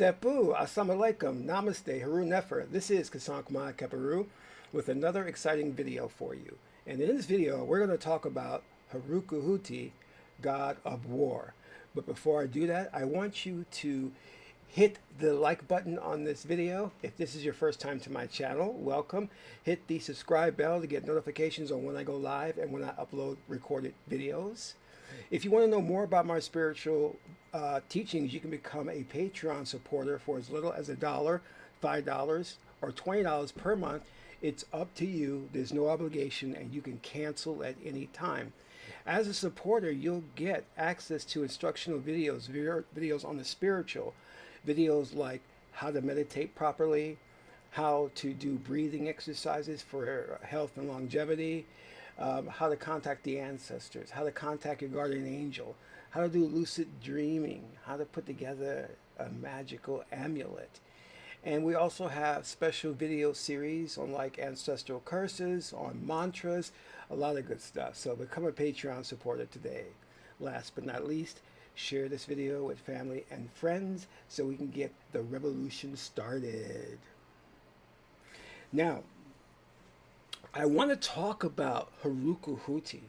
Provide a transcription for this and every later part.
Tepu, Assalamu alaikum, Namaste, Haru Nefer. This is Qesankh Ma Keperu with another exciting video for you. And in this video, we're going to talk about Herukhuti God of War. But before I do that, I want you to hit the like button on this video. If this is your first time to my channel, welcome. Hit the subscribe bell to get notifications on when I go live and when I upload recorded videos. If you want to know more about my spiritual teachings, you can become a Patreon supporter for as little as $1, $5, or $20 per month. It's up to you. There's no obligation, and you can cancel at any time. As a supporter, you'll get access to instructional videos on the spiritual, videos like how to meditate properly, how to do breathing exercises for health and longevity, how to contact the ancestors, how to contact your guardian angel, how to do lucid dreaming, how to put together a magical amulet. And we also have special video series on like ancestral curses, on mantras, a lot of good stuff. So become a Patreon supporter today. Last but not least, share this video with family and friends so we can get the revolution started. Now, I want to talk about Herukhuti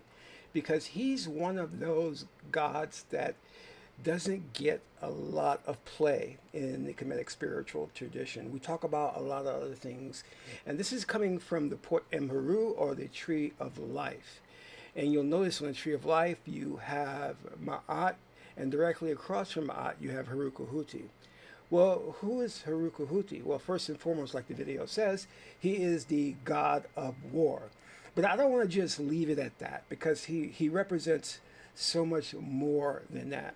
because he's one of those gods that doesn't get a lot of play in the Kemetic spiritual tradition. We talk about a lot of other things, and this is coming from the Port Emheru, or the Tree of Life. And you'll notice on the Tree of Life you have Ma'at, and directly across from Ma'at you have Herukhuti. Well, who is Herukhuti? Well, first and foremost, like the video says, he is the god of war. But I don't want to just leave it at that, because he represents so much more than that.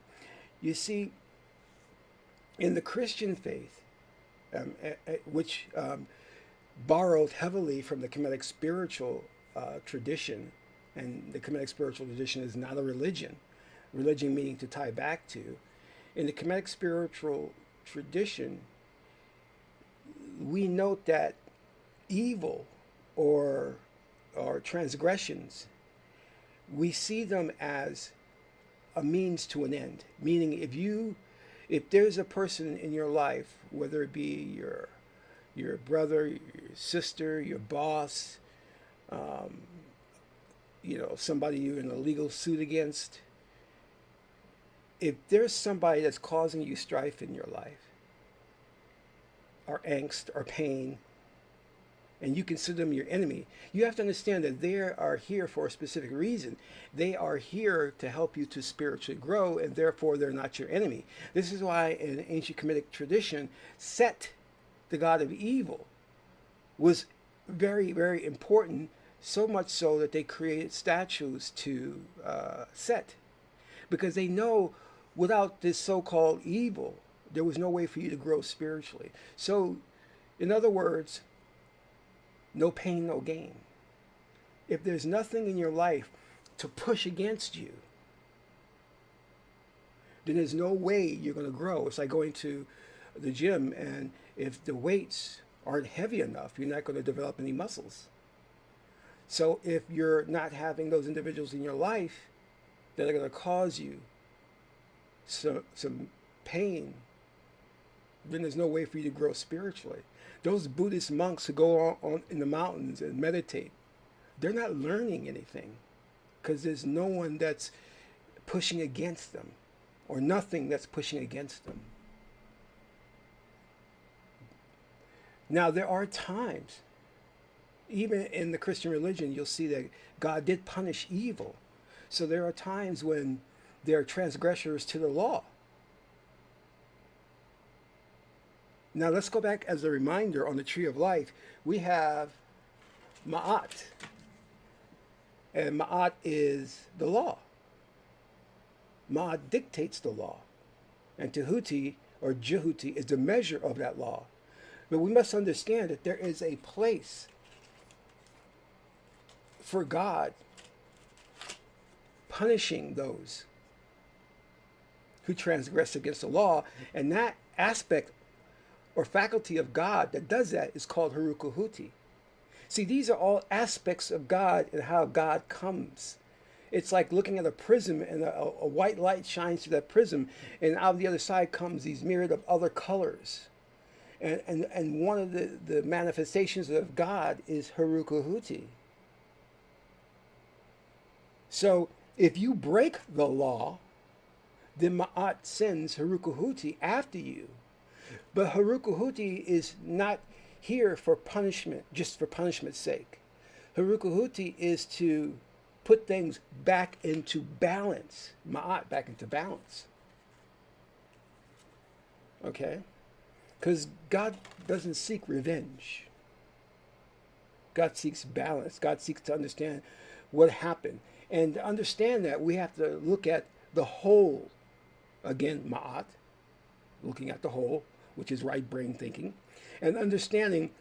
You see, in the Christian faith, which borrowed heavily from the Kemetic spiritual tradition, and the Kemetic spiritual tradition is not a religion meaning to tie back to. In the Kemetic spiritual tradition, we note that evil or transgressions, we see them as a means to an end. Meaning, if there's a person in your life, whether it be your brother, your sister, your boss, somebody you're in a legal suit against, if there's somebody that's causing you strife in your life, or angst, or pain, and you consider them your enemy, you have to understand that they are here for a specific reason. They are here to help you to spiritually grow, and therefore they're not your enemy. This is why in ancient Kemetic tradition, Set, the god of evil, was very, very important, so much so that they created statues to Set, because they know without this so-called evil, there was no way for you to grow spiritually. So, in other words, no pain, no gain. If there's nothing in your life to push against you, then there's no way you're going to grow. It's like going to the gym, and if the weights aren't heavy enough, you're not going to develop any muscles. So if you're not having those individuals in your life that are going to cause you some pain, then there's no way for you to grow spiritually. Those Buddhist monks who go on in the mountains and meditate, they're not learning anything, because there's no one that's pushing against them, or nothing that's pushing against them. Now, there are times, even in the Christian religion, you'll see that God did punish evil. So there are times when there are transgressors to the law. Now let's go back as a reminder. On the Tree of Life, we have Ma'at. And Ma'at is the law. Ma'at dictates the law. And Tehuti, or Jehuti, is the measure of that law. But we must understand that there is a place for God punishing those who transgress against the law. And that aspect or faculty of God that does that is called Herukhuti. See, these are all aspects of God and how God comes. It's like looking at a prism, and a white light shines through that prism, and out of the other side comes these myriad of other colors. And one of the manifestations of God is Herukhuti. So if you break the law, then Ma'at sends Herukhuti after you. But Herukhuti is not here for punishment, just for punishment's sake. Herukhuti is to put things back into balance, Ma'at back into balance. Okay? Because God doesn't seek revenge. God seeks balance. God seeks to understand what happened. And to understand that, we have to look at the whole. Again, Ma'at, looking at the whole, which is right brain thinking, and understanding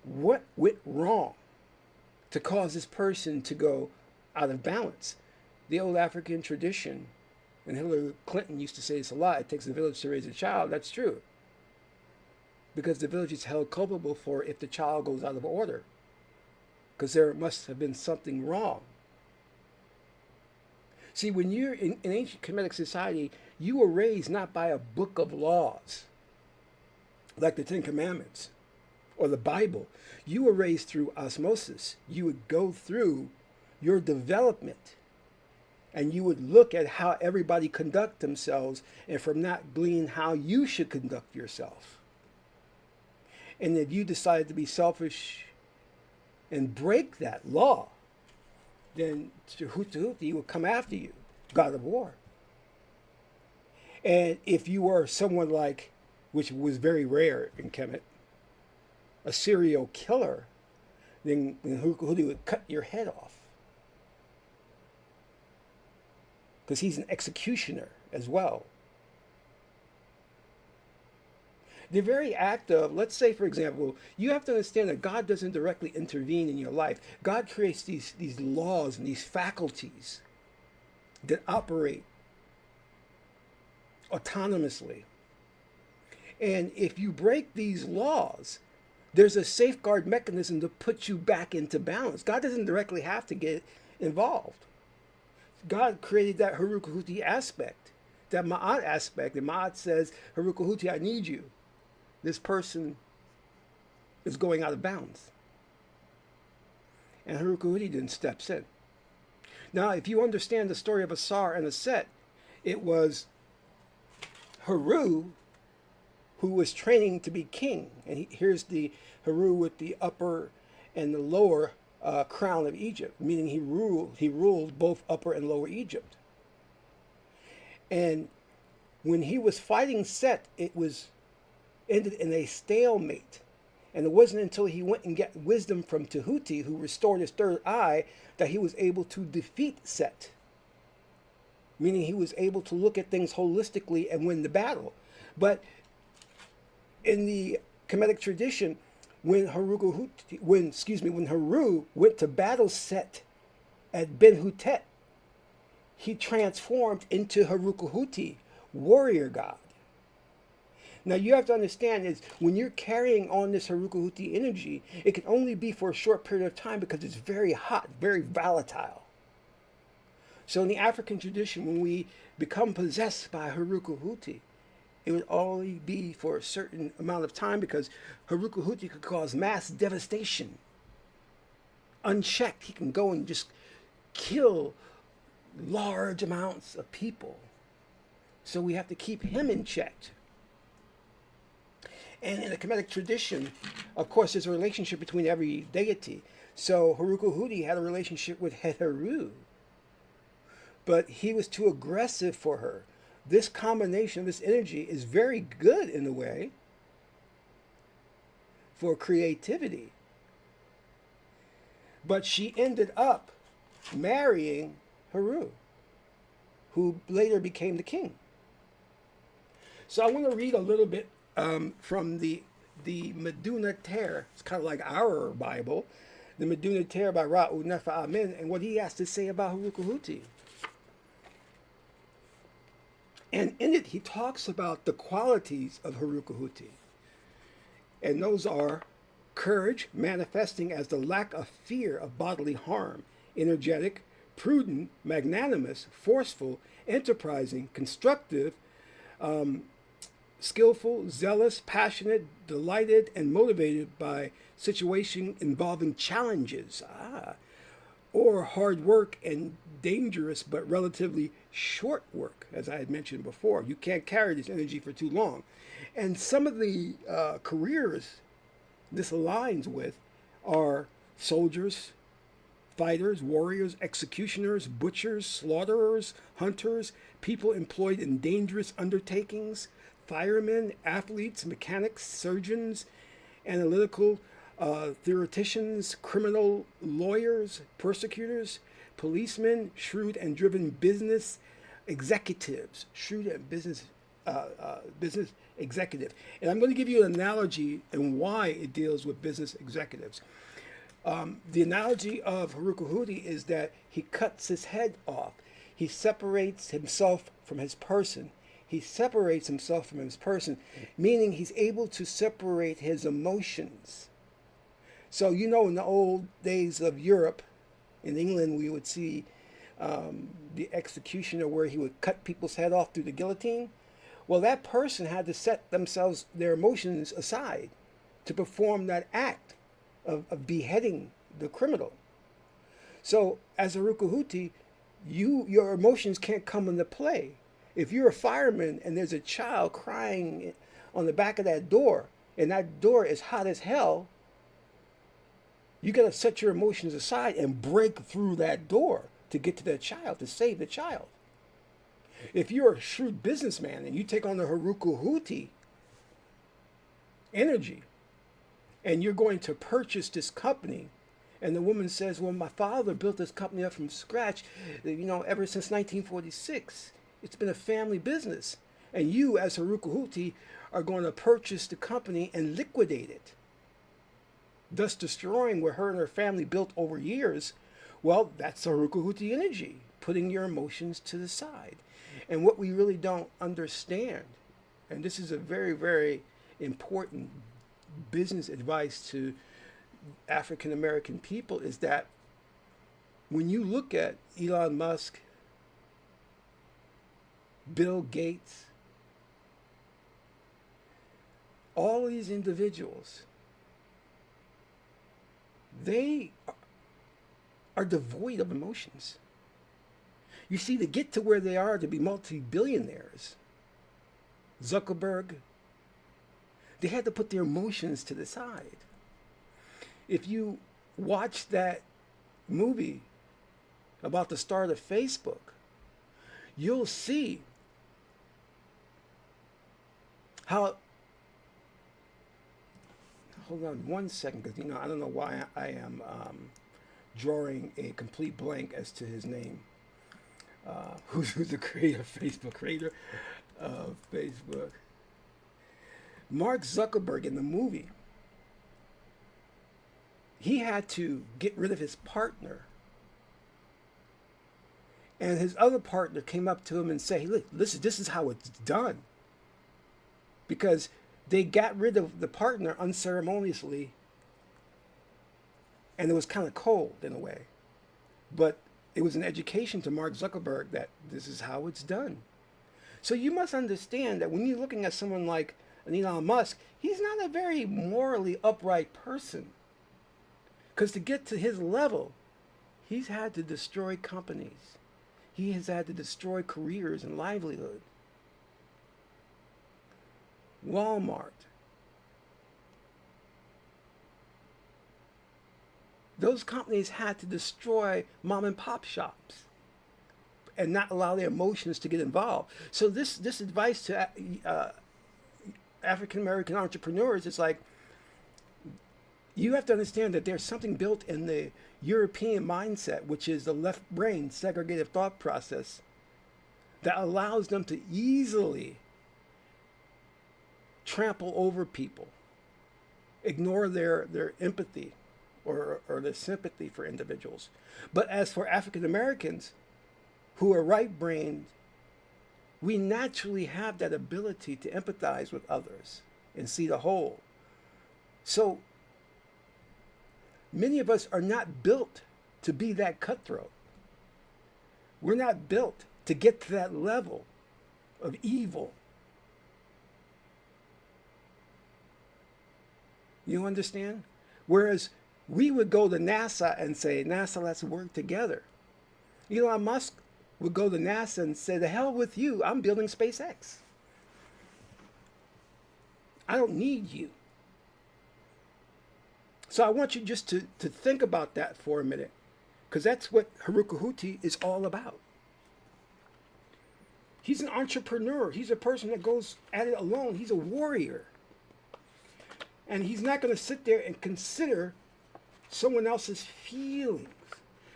what went wrong to cause this person to go out of balance. The old African tradition, and Hillary Clinton used to say this a lot, it takes a village to raise a child. That's true. Because the village is held culpable for if the child goes out of order. Because there must have been something wrong. See, when you're in ancient Kemetic society, you were raised not by a book of laws, like the Ten Commandments or the Bible. You were raised through osmosis. You would go through your development, and you would look at how everybody conduct themselves, and from that glean how you should conduct yourself. And if you decide to be selfish and break that law, then Herukhuti will come after you, God of War. And if you were someone like, which was very rare in Kemet, a serial killer, then Herukhuti would cut your head off. Because he's an executioner as well. The very act of, let's say, for example, you have to understand that God doesn't directly intervene in your life. God creates these laws and these faculties that operate autonomously. And if you break these laws, there's a safeguard mechanism to put you back into balance. God doesn't directly have to get involved. God created that Herukhuti aspect, that Ma'at aspect. And Ma'at says, Herukhuti, I need you. This person is going out of bounds. And Herukhuti then steps in. Now, if you understand the story of Asar and Aset, it was Heru who was training to be king. And here's the Heru with the upper and the lower crown of Egypt, meaning he ruled both upper and lower Egypt. And when he was fighting Set, it was ended in a stalemate. And it wasn't until he went and got wisdom from Tehuti, who restored his third eye, that he was able to defeat Set. Meaning he was able to look at things holistically and win the battle. But in the Kemetic tradition, when Heru went to battle Set at Ben-Hutet, he transformed into Herukhuti, warrior god. Now you have to understand is when you're carrying on this Herukhuti energy, it can only be for a short period of time because it's very hot, very volatile. So in the African tradition, when we become possessed by Herukhuti, it would only be for a certain amount of time because Herukhuti could cause mass devastation. Unchecked, he can go and just kill large amounts of people. So we have to keep him in check. And in the Kemetic tradition, of course, there's a relationship between every deity. So Herukhuti had a relationship with Heru, but he was too aggressive for her. This combination of this energy is very good in a way for creativity. But she ended up marrying Heru, who later became the king. So I want to read a little bit from the Meduna Ter. It's kind of like our Bible, the Meduna Ter by Ra'u Nefa Amen, and what he has to say about Herukhuti. And in it, he talks about the qualities of Herukhuti. And those are courage, manifesting as the lack of fear of bodily harm, energetic, prudent, magnanimous, forceful, enterprising, constructive, skillful, zealous, passionate, delighted, and motivated by situation involving challenges, or hard work and dangerous but relatively short work, as I had mentioned before. You can't carry this energy for too long. And some of the careers this aligns with are soldiers, fighters, warriors, executioners, butchers, slaughterers, hunters, people employed in dangerous undertakings, firemen, athletes, mechanics, surgeons, analytical theoreticians, criminal lawyers, persecutors, policemen, shrewd and driven business executives, shrewd and business executive. And I'm going to give you an analogy and why it deals with business executives. The analogy of Herukhuti is that he cuts his head off. He separates himself from his person. He separates himself from his person, meaning he's able to separate his emotions. So, you know, in the old days of Europe, in England, we would see the executioner where he would cut people's head off through the guillotine. Well, that person had to set themselves, their emotions aside to perform that act of beheading the criminal. So as a Herukhuti, your emotions can't come into play. If you're a fireman and there's a child crying on the back of that door, and that door is hot as hell, you got to set your emotions aside and break through that door to get to that child, to save the child. If you're a shrewd businessman and you take on the Herukhuti energy, and you're going to purchase this company, and the woman says, well, my father built this company up from scratch, you know, ever since 1946. It's been a family business. And you, as Herukhuti, are going to purchase the company and liquidate it, thus destroying what her and her family built over years. Well, that's Herukhuti energy, putting your emotions to the side. And what we really don't understand, and this is a very, very important business advice to African American people, is that when you look at Elon Musk, Bill Gates, all of these individuals, they are devoid of emotions. You see, to get to where they are, to be multi-billionaires, Zuckerberg, they had to put their emotions to the side. If you watch that movie about the start of Facebook, you'll see how, hold on one second, because, you know, I don't know why I am drawing a complete blank as to his name. Who's the creator of Facebook? Mark Zuckerberg in the movie, he had to get rid of his partner. And his other partner came up to him and said, hey, look, listen, this is how it's done. Because they got rid of the partner unceremoniously, and it was kind of cold in a way. But it was an education to Mark Zuckerberg that this is how it's done. So you must understand that when you're looking at someone like an Elon Musk, he's not a very morally upright person. Because to get to his level, he's had to destroy companies. He has had to destroy careers and livelihood. Walmart. Those companies had to destroy mom and pop shops and not allow their emotions to get involved. So this advice to African American entrepreneurs is like, you have to understand that there's something built in the European mindset, which is the left brain segregative thought process, that allows them to easily trample over people, ignore their empathy or their sympathy for individuals. But as for African Americans who are right-brained, we naturally have that ability to empathize with others and see the whole. So many of us are not built to be that cutthroat. We're not built to get to that level of evil. You understand? Whereas we would go to NASA and say, NASA, let's work together. Elon Musk would go to NASA and say, the hell with you, I'm building SpaceX. I don't need you. So I want you just to think about that for a minute, because that's what Herukhuti is all about. He's an entrepreneur. He's a person that goes at it alone. He's a warrior. And he's not going to sit there and consider someone else's feelings,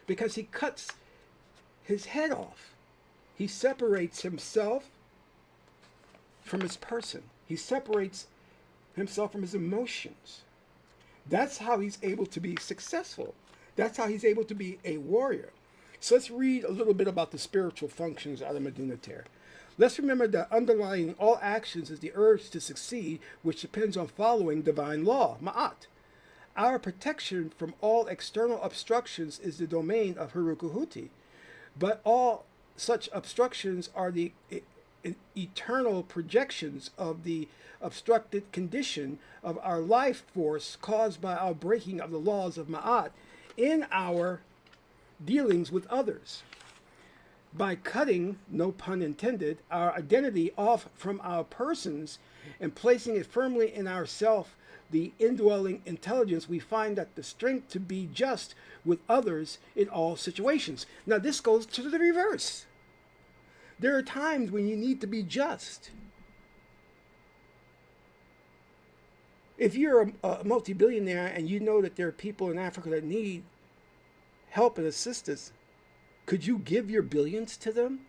because he cuts his head off. He separates himself from his person. He separates himself from his emotions. That's how he's able to be successful. That's how he's able to be a warrior. So let's read a little bit about the spiritual functions of the Maduniter. Let's remember that underlying all actions is the urge to succeed, which depends on following divine law, Ma'at. Our protection from all external obstructions is the domain of Herukhuti, but all such obstructions are the eternal projections of the obstructed condition of our life force caused by our breaking of the laws of Ma'at in our dealings with others. By cutting, no pun intended, our identity off from our persons and placing it firmly in ourself, the indwelling intelligence, we find that the strength to be just with others in all situations. Now this goes to the reverse. There are times when you need to be just. If you're a multi-billionaire and you know that there are people in Africa that need help and assistance, could you give your billions to them?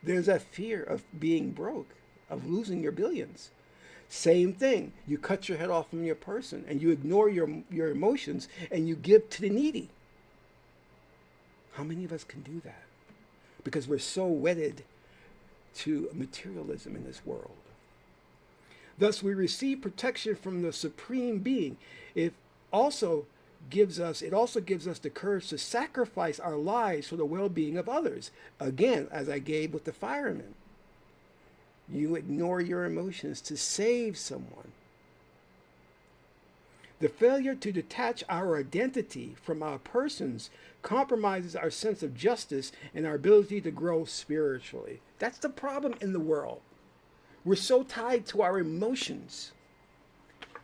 There's that fear of being broke, of losing your billions. Same thing. You cut your head off from your person and you ignore your emotions and you give to the needy. How many of us can do that? Because we're so wedded to materialism in this world. Thus, we receive protection from the Supreme Being. It also gives us the courage to sacrifice our lives for the well-being of others. Again, as I gave with the firemen. You ignore your emotions to save someone. The failure to detach our identity from our persons compromises our sense of justice and our ability to grow spiritually. That's the problem in the world. We're so tied to our emotions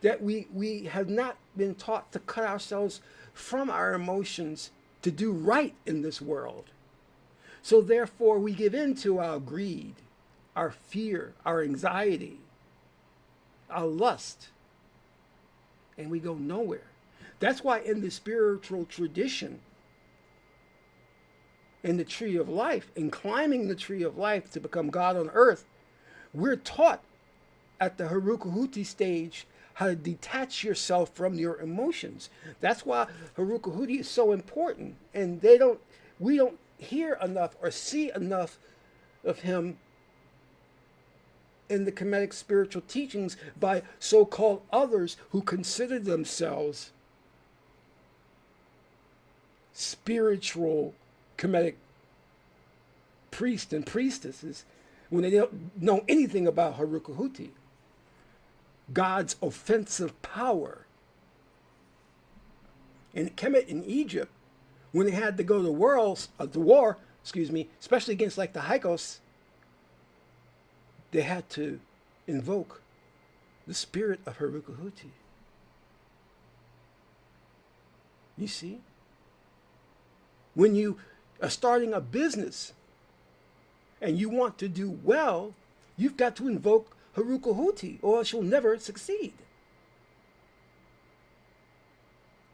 that we have not been taught to cut ourselves from our emotions to do right in this world. So therefore we give in to our greed, our fear, our anxiety, our lust, and we go nowhere. That's why in the spiritual tradition, in the tree of life, in climbing the tree of life to become God on earth, we're taught at the Herukhuti stage how to detach yourself from your emotions. That's why Herukhuti is so important, and we don't hear enough or see enough of him in the Kemetic spiritual teachings by so-called others who consider themselves spiritual Kemetic priests and priestesses when they don't know anything about Herukhuti, God's offensive power. In Kemet in Egypt, when they had to go to war, especially against like the Hyksos, they had to invoke the spirit of Herukhuti. You see? When you are starting a business and you want to do well, you've got to invoke Herukhuti or else you'll never succeed.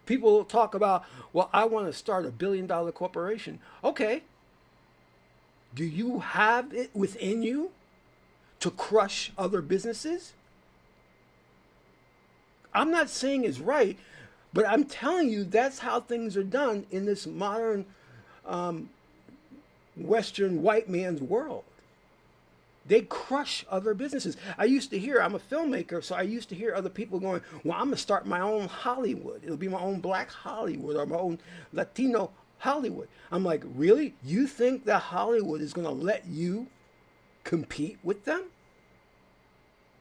People talk about, well, I want to start a billion-dollar corporation. Okay. Do you have it within you to crush other businesses? I'm not saying it's right, but I'm telling you that's how things are done in this modern Western white man's world. They crush other businesses. I used to hear, I'm a filmmaker, so I used to hear other people going, well, I'm going to start my own Hollywood. It'll be my own black Hollywood or my own Latino Hollywood. I'm like, really? You think that Hollywood is going to let you compete with them?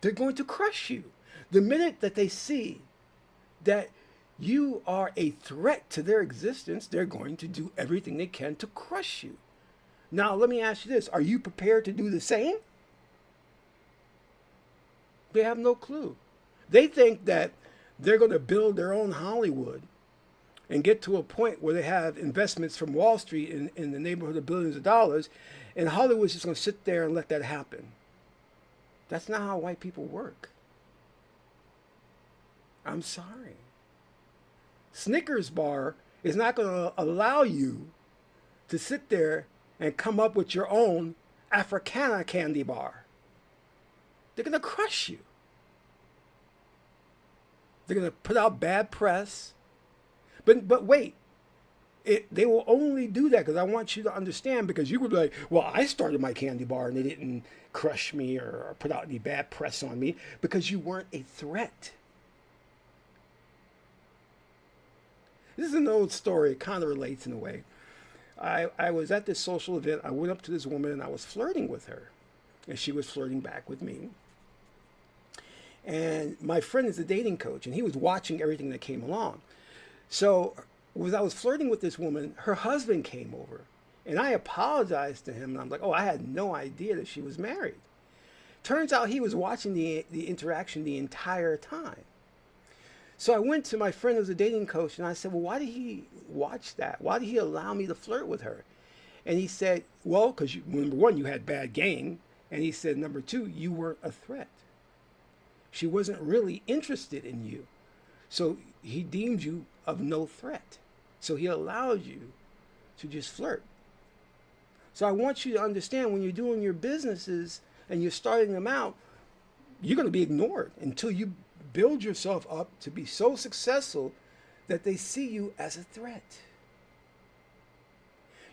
They're going to crush you. The minute that they see that you are a threat to their existence, they're going to do everything they can to crush you. Now, let me ask you this. Are you prepared to do the same? They have no clue. They think that they're going to build their own Hollywood and get to a point where they have investments from Wall Street in the neighborhood of billions of dollars, and Hollywood's just going to sit there and let that happen. That's not how white people work. I'm sorry. Snickers bar is not going to allow you to sit there and come up with your own Africana candy bar. They're going to crush you. They're going to put out bad press. But wait, they will only do that because I want you to understand, because you would be like, well, I started my candy bar and they didn't crush me or put out any bad press on me, because you weren't a threat. This is an old story. It kind of relates in a way. I was at this social event. I went up to this woman and I was flirting with her, and she was flirting back with me. And my friend is a dating coach, and he was watching everything that came along. So as I was flirting with this woman, her husband came over, and I apologized to him. And I'm like, oh, I had no idea that she was married. Turns out he was watching the interaction the entire time. So I went to my friend who's a dating coach, and I said, well, why did he watch that? Why did he allow me to flirt with her? And he said, well, because number one, you had bad game. And he said, number two, you weren't a threat. She wasn't really interested in you. So he deemed you of no threat. So he allowed you to just flirt. So I want you to understand, when you're doing your businesses and you're starting them out, you're going to be ignored until you build yourself up to be so successful that they see you as a threat.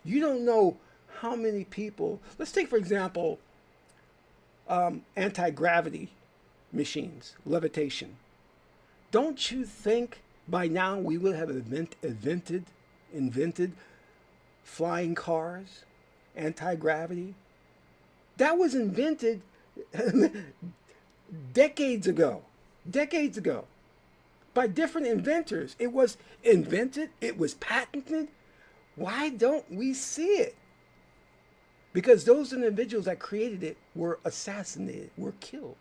You don't know how many people, let's take for example, anti-gravity machines, levitation. Don't you think by now we would have invented flying cars, anti-gravity? That was invented decades ago, by different inventors. It was invented, it was patented. Why don't we see it? Because those individuals that created it were assassinated, were killed.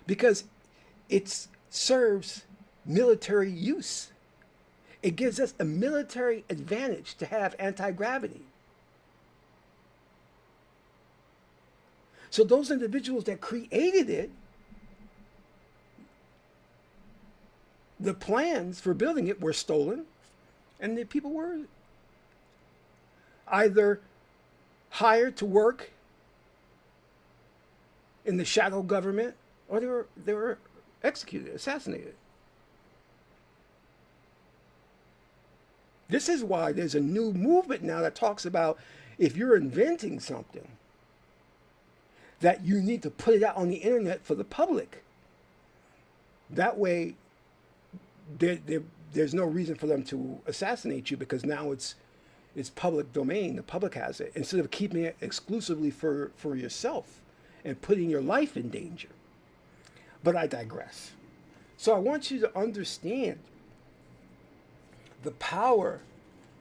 Because it serves military use. It gives us a military advantage to have anti-gravity. So those individuals that created it, the plans for building it were stolen, and the people were either hired to work in the shadow government, or they were executed, assassinated. This is why there's a new movement now that talks about, if you're inventing something, that you need to put it out on the internet for the public. That way, there's no reason for them to assassinate you, because now it's public domain. The public has it, instead of keeping it exclusively for yourself and putting your life in danger. But I digress. So I want you to understand the power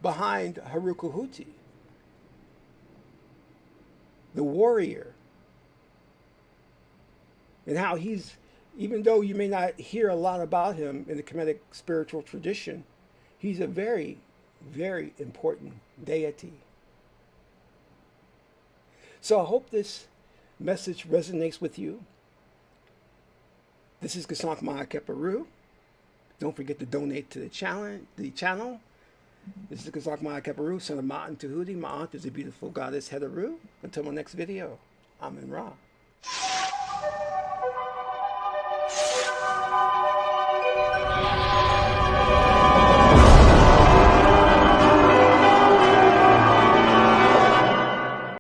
behind Herukhuti, the warrior, and how he's, even though you may not hear a lot about him in the Kemetic spiritual tradition, he's a very, very important deity. So I hope this message resonates with you. This is Qesankh Ma'akeperu. Don't forget to donate to the channel. This is Qesankh Ma'akeperu, son of Ma'at and Tahuti. Ma'at is a beautiful goddess Heteru. Until my next video, I'm in Ra.